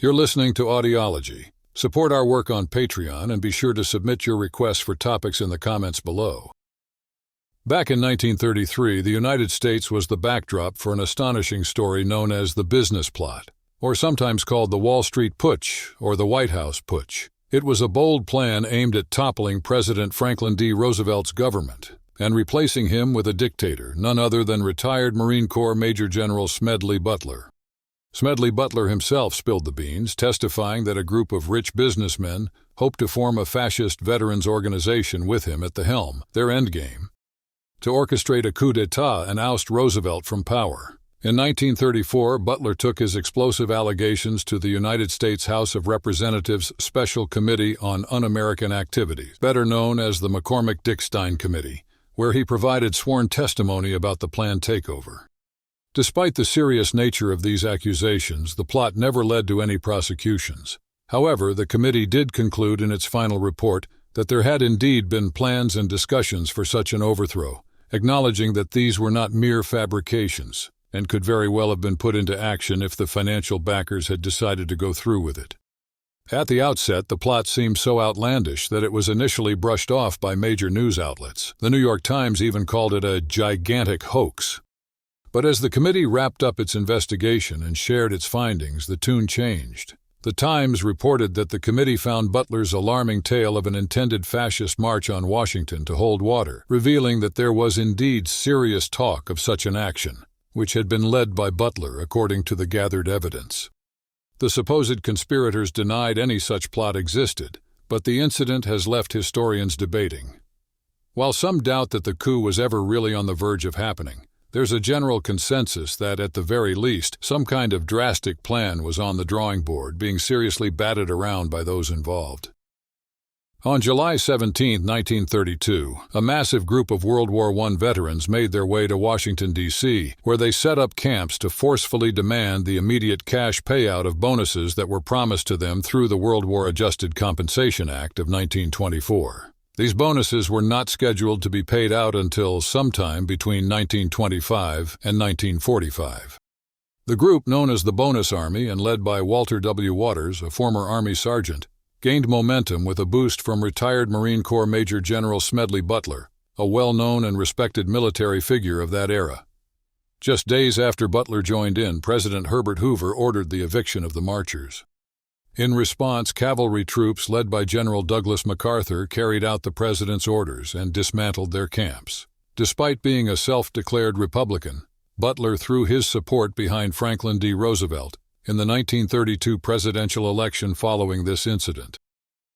You're listening to Audiology. Support our work on Patreon and be sure to submit your requests for topics in the comments below. Back in 1933, the United States was the backdrop for an astonishing story known as the business plot, or sometimes called the Wall Street Putsch or the White House Putsch. It was a bold plan aimed at toppling President Franklin D. Roosevelt's government and replacing him with a dictator, none other than retired Marine Corps Major General Smedley Butler. Smedley Butler himself spilled the beans, testifying that a group of rich businessmen hoped to form a fascist veterans organization with him at the helm, their endgame, to orchestrate a coup d'etat and oust Roosevelt from power. In 1934, Butler took his explosive allegations to the United States House of Representatives Special Committee on Un-American Activities, better known as the McCormick-Dickstein Committee, where he provided sworn testimony about the planned takeover. Despite the serious nature of these accusations, the plot never led to any prosecutions. However, the committee did conclude in its final report that there had indeed been plans and discussions for such an overthrow, acknowledging that these were not mere fabrications and could very well have been put into action if the financial backers had decided to go through with it. At the outset, the plot seemed so outlandish that it was initially brushed off by major news outlets. The New York Times even called it a gigantic hoax. But as the committee wrapped up its investigation and shared its findings, the tune changed. The Times reported that the committee found Butler's alarming tale of an intended fascist march on Washington to hold water, revealing that there was indeed serious talk of such an action, which had been led by Butler according to the gathered evidence. The supposed conspirators denied any such plot existed, but the incident has left historians debating. While some doubt that the coup was ever really on the verge of happening, there's a general consensus that, at the very least, some kind of drastic plan was on the drawing board, being seriously batted around by those involved. On July 17, 1932, a massive group of World War I veterans made their way to Washington, D.C., where they set up camps to forcefully demand the immediate cash payout of bonuses that were promised to them through the World War Adjusted Compensation Act of 1924. These bonuses were not scheduled to be paid out until sometime between 1925 and 1945. The group, known as the Bonus Army and led by Walter W. Waters, a former Army sergeant, gained momentum with a boost from retired Marine Corps Major General Smedley Butler, a well-known and respected military figure of that era. Just days after Butler joined in, President Herbert Hoover ordered the eviction of the marchers. In response, cavalry troops led by General Douglas MacArthur carried out the president's orders and dismantled their camps. Despite being a self-declared Republican, Butler threw his support behind Franklin D. Roosevelt in the 1932 presidential election following this incident.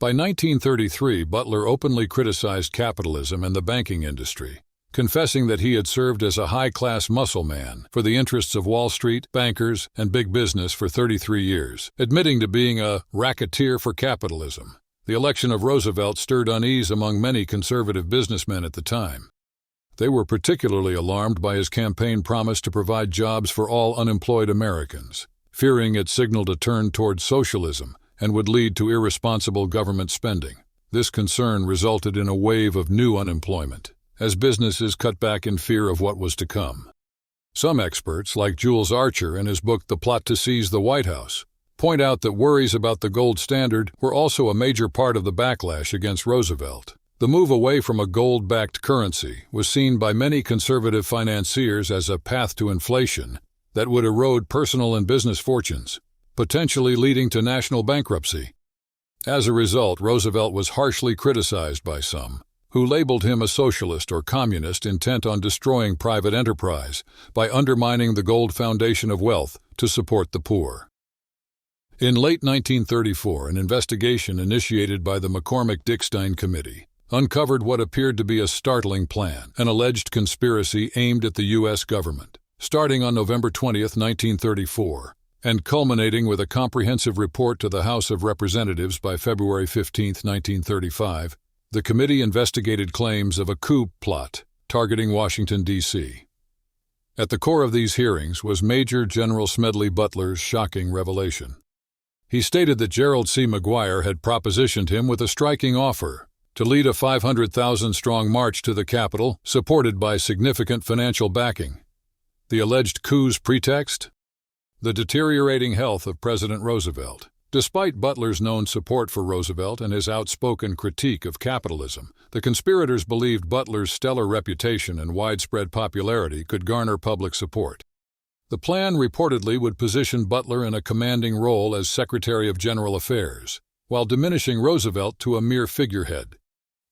By 1933, Butler openly criticized capitalism and the banking industry, confessing that he had served as a high-class muscle man for the interests of Wall Street, bankers, and big business for 33 years, admitting to being a racketeer for capitalism. The election of Roosevelt stirred unease among many conservative businessmen at the time. They were particularly alarmed by his campaign promise to provide jobs for all unemployed Americans, fearing it signaled a turn towards socialism and would lead to irresponsible government spending. This concern resulted in a wave of new unemployment, as businesses cut back in fear of what was to come. Some experts, like Jules Archer in his book The Plot to Seize the White House, point out that worries about the gold standard were also a major part of the backlash against Roosevelt. The move away from a gold-backed currency was seen by many conservative financiers as a path to inflation that would erode personal and business fortunes, potentially leading to national bankruptcy. As a result, Roosevelt was harshly criticized by some, who labeled him a socialist or communist intent on destroying private enterprise by undermining the gold foundation of wealth to support the poor. In late 1934, an investigation initiated by the McCormick-Dickstein Committee uncovered what appeared to be a startling plan, an alleged conspiracy aimed at the U.S. government. Starting on November 20, 1934, and culminating with a comprehensive report to the House of Representatives by February 15, 1935, the committee investigated claims of a coup plot targeting Washington, D.C. At the core of these hearings was Major General Smedley Butler's shocking revelation. He stated that Gerald C. McGuire had propositioned him with a striking offer to lead a 500,000-strong march to the Capitol, supported by significant financial backing. The alleged coup's pretext? The deteriorating health of President Roosevelt. Despite Butler's known support for Roosevelt and his outspoken critique of capitalism, the conspirators believed Butler's stellar reputation and widespread popularity could garner public support. The plan reportedly would position Butler in a commanding role as Secretary of General Affairs, while diminishing Roosevelt to a mere figurehead.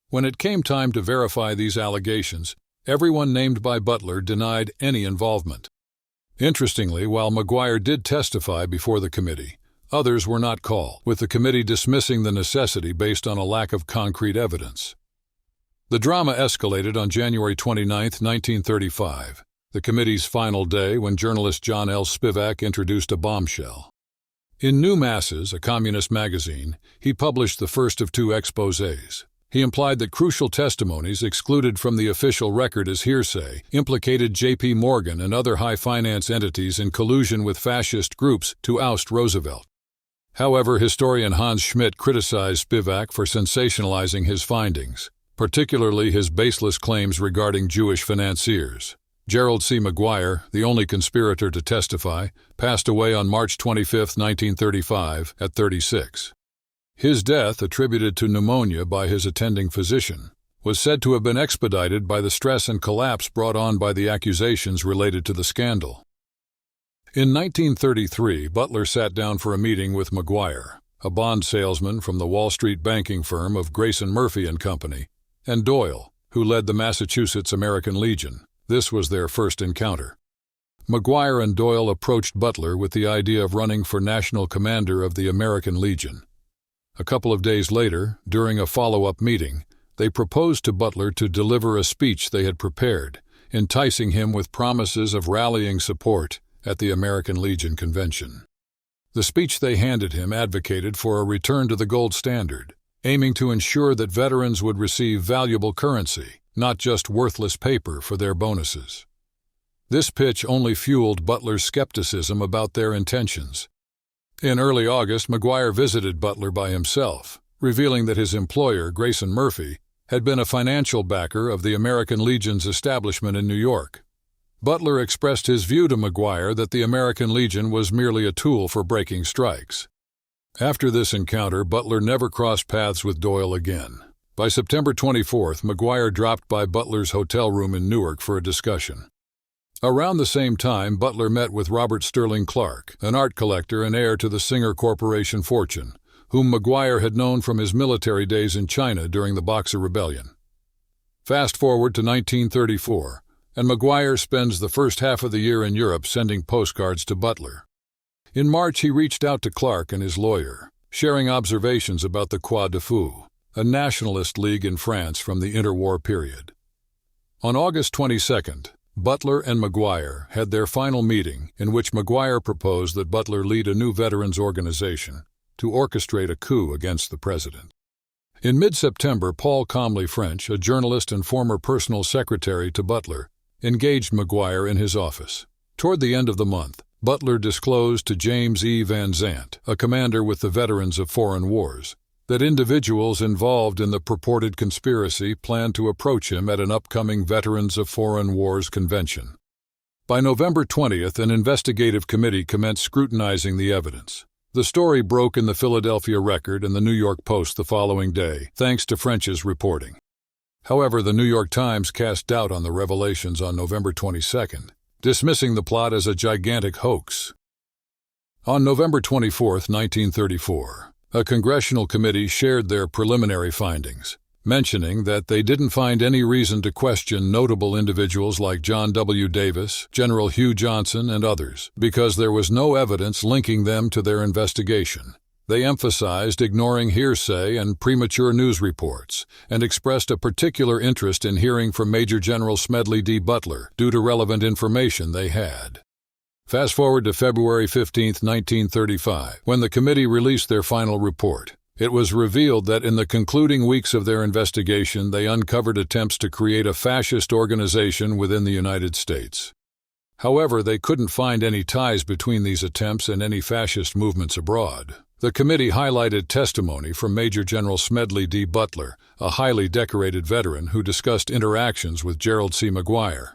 When it came time to verify these allegations, everyone named by Butler denied any involvement. Interestingly, while McGuire did testify before the committee, others were not called, with the committee dismissing the necessity based on a lack of concrete evidence. The drama escalated on January 29, 1935, the committee's final day when journalist John L. Spivak introduced a bombshell. In New Masses, a communist magazine, he published the first of two exposés. He implied that crucial testimonies excluded from the official record as hearsay implicated J.P. Morgan and other high-finance entities in collusion with fascist groups to oust Roosevelt. However, historian Hans Schmidt criticized Spivak for sensationalizing his findings, particularly his baseless claims regarding Jewish financiers. Gerald C. McGuire, the only conspirator to testify, passed away on March 25, 1935, at 36. His death, attributed to pneumonia by his attending physician, was said to have been expedited by the stress and collapse brought on by the accusations related to the scandal. In 1933, Butler sat down for a meeting with McGuire, a bond salesman from the Wall Street banking firm of Grayson Murphy and Company, and Doyle, who led the Massachusetts American Legion. This was their first encounter. McGuire and Doyle approached Butler with the idea of running for national commander of the American Legion. A couple of days later, during a follow-up meeting, they proposed to Butler to deliver a speech they had prepared, enticing him with promises of rallying support at the American Legion convention. The speech they handed him advocated for a return to the gold standard, aiming to ensure that veterans would receive valuable currency, not just worthless paper for their bonuses. This pitch only fueled Butler's skepticism about their intentions. In early August, McGuire visited Butler by himself, revealing that his employer, Grayson Murphy, had been a financial backer of the American Legion's establishment in New York. Butler expressed his view to McGuire that the American Legion was merely a tool for breaking strikes. After this encounter, Butler never crossed paths with Doyle again. By September 24th, McGuire dropped by Butler's hotel room in Newark for a discussion. Around the same time, Butler met with Robert Sterling Clark, an art collector and heir to the Singer Corporation fortune, whom McGuire had known from his military days in China during the Boxer Rebellion. Fast forward to 1934, and McGuire spends the first half of the year in Europe sending postcards to Butler. In March, he reached out to Clark and his lawyer, sharing observations about the Croix de Feu, a nationalist league in France from the interwar period. On August 22nd, Butler and McGuire had their final meeting, in which McGuire proposed that Butler lead a new veterans organization to orchestrate a coup against the president. In mid-September, Paul Comley French, a journalist and former personal secretary to Butler, engaged McGuire in his office. Toward the end of the month, Butler disclosed to James E. Van Zandt, a commander with the Veterans of Foreign Wars, that individuals involved in the purported conspiracy planned to approach him at an upcoming Veterans of Foreign Wars convention. By November 20th, an investigative committee commenced scrutinizing the evidence. The story broke in the Philadelphia Record and the New York Post the following day, thanks to French's reporting. However, the New York Times cast doubt on the revelations on November 22nd, dismissing the plot as a gigantic hoax. On November 24, 1934, a congressional committee shared their preliminary findings, mentioning that they didn't find any reason to question notable individuals like John W. Davis, General Hugh Johnson, and others, because there was no evidence linking them to their investigation. They emphasized ignoring hearsay and premature news reports, and expressed a particular interest in hearing from Major General Smedley Butler due to relevant information they had. Fast forward to February 15, 1935, when the committee released their final report. It was revealed that in the concluding weeks of their investigation, they uncovered attempts to create a fascist organization within the United States. However, they couldn't find any ties between these attempts and any fascist movements abroad. The committee highlighted testimony from Major General Smedley Butler, a highly decorated veteran who discussed interactions with Gerald C. McGuire.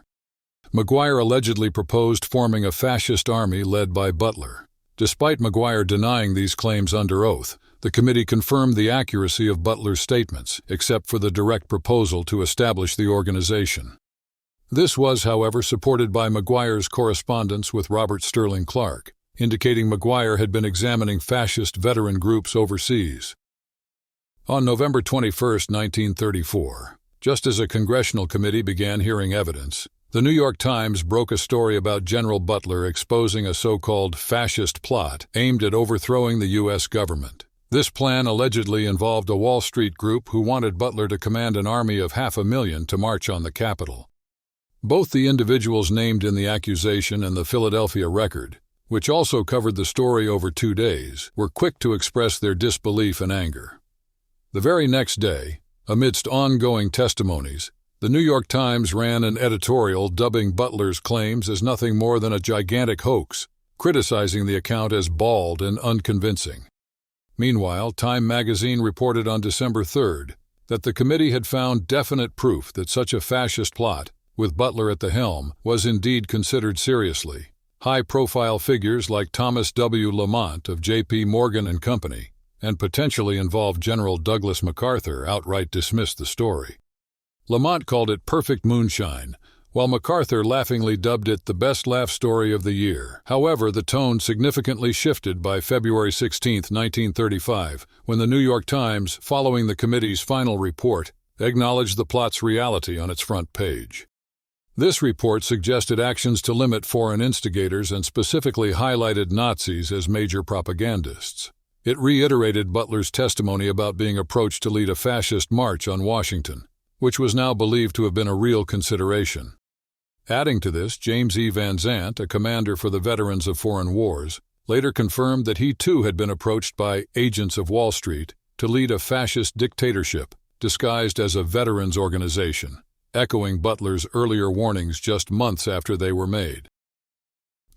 Maguire allegedly proposed forming a fascist army led by Butler. Despite Maguire denying these claims under oath, the committee confirmed the accuracy of Butler's statements, except for the direct proposal to establish the organization. This was, however, supported by Maguire's correspondence with Robert Sterling Clark, indicating Maguire had been examining fascist veteran groups overseas. On November 21, 1934, just as a congressional committee began hearing evidence, the New York Times broke a story about General Butler exposing a so-called fascist plot aimed at overthrowing the U.S. government. This plan allegedly involved a Wall Street group who wanted Butler to command an army of 500,000 to march on the Capitol. Both the individuals named in the accusation and the Philadelphia Record, which also covered the story over 2 days, were quick to express their disbelief and anger. The very next day, amidst ongoing testimonies, the New York Times ran an editorial dubbing Butler's claims as nothing more than a gigantic hoax, criticizing the account as bald and unconvincing. Meanwhile, Time magazine reported on December 3rd that the committee had found definite proof that such a fascist plot, with Butler at the helm, was indeed considered seriously. High-profile figures like Thomas W. Lamont of J.P. Morgan & Company and potentially involved General Douglas MacArthur outright dismissed the story. Lamont called it perfect moonshine, while MacArthur laughingly dubbed it the best laugh story of the year. However, the tone significantly shifted by February 16, 1935, when the New York Times, following the committee's final report, acknowledged the plot's reality on its front page. This report suggested actions to limit foreign instigators and specifically highlighted Nazis as major propagandists. It reiterated Butler's testimony about being approached to lead a fascist march on Washington, which was now believed to have been a real consideration. Adding to this, James E. Van Zandt, a commander for the Veterans of Foreign Wars, later confirmed that he too had been approached by agents of Wall Street to lead a fascist dictatorship disguised as a veterans organization, echoing Butler's earlier warnings just months after they were made.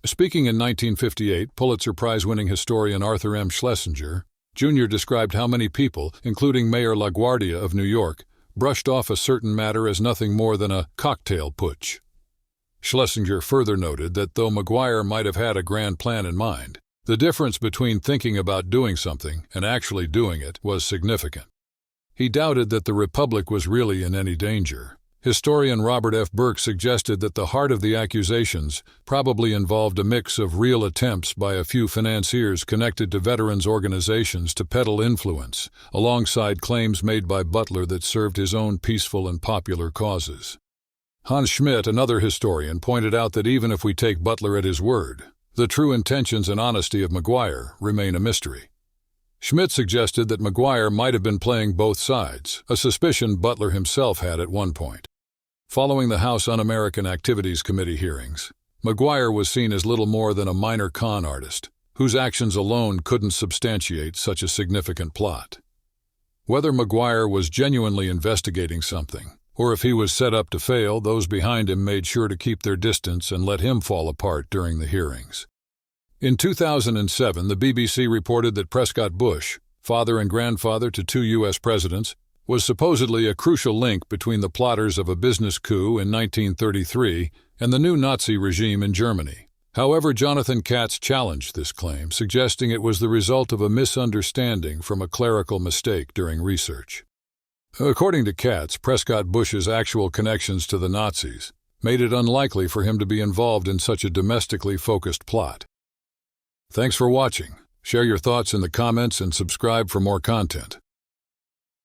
Speaking in 1958, Pulitzer Prize-winning historian Arthur M. Schlesinger, Jr. described how many people, including Mayor LaGuardia of New York, brushed off a certain matter as nothing more than a cocktail putsch. Schlesinger further noted that though Maguire might have had a grand plan in mind, the difference between thinking about doing something and actually doing it was significant. He doubted that the Republic was really in any danger. Historian Robert F. Burke suggested that the heart of the accusations probably involved a mix of real attempts by a few financiers connected to veterans organizations to peddle influence, alongside claims made by Butler that served his own peaceful and popular causes. Hans Schmidt, another historian, pointed out that even if we take Butler at his word, the true intentions and honesty of Maguire remain a mystery. Schmidt suggested that Maguire might have been playing both sides, a suspicion Butler himself had at one point. Following the House Un-American Activities Committee hearings, Maguire was seen as little more than a minor con artist, whose actions alone couldn't substantiate such a significant plot. Whether Maguire was genuinely investigating something, or if he was set up to fail, those behind him made sure to keep their distance and let him fall apart during the hearings. In 2007, the BBC reported that Prescott Bush, father and grandfather to 2 U.S. presidents, was supposedly a crucial link between the plotters of a business coup in 1933 and the new Nazi regime in Germany. However, Jonathan Katz challenged this claim, suggesting it was the result of a misunderstanding from a clerical mistake during research. According to Katz, Prescott Bush's actual connections to the Nazis made it unlikely for him to be involved in such a domestically focused plot. Thanks for watching. Share your thoughts in the comments and subscribe for more content.